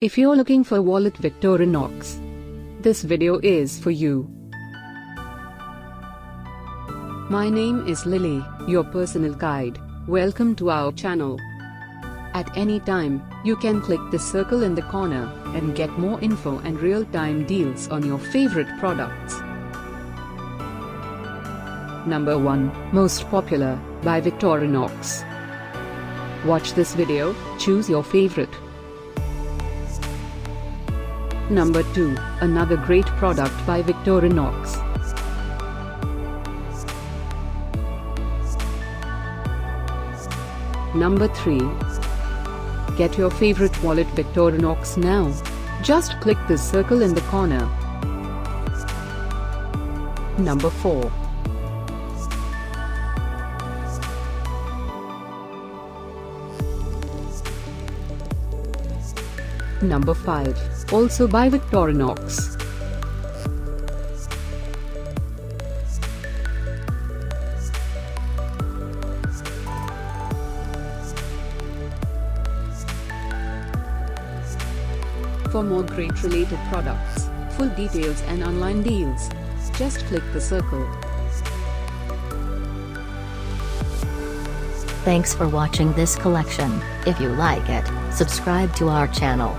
If you're looking for wallet Victorinox, this video is for you. My name is Lily, your personal guide. Welcome to our channel. At any time, you can click the circle in the corner and get more info and real-time deals on your favorite products. Number 1, Most Popular, by Victorinox. Watch this video, choose your favorite. Number 2, another great product by Victorinox. Number 3. Get your favorite wallet Victorinox now. Just click the circle in the corner. Number 4. Number 5, also by Victorinox. For more great related products, full details and online deals, just click the circle. Thanks for watching this collection. If you like it, subscribe to our channel.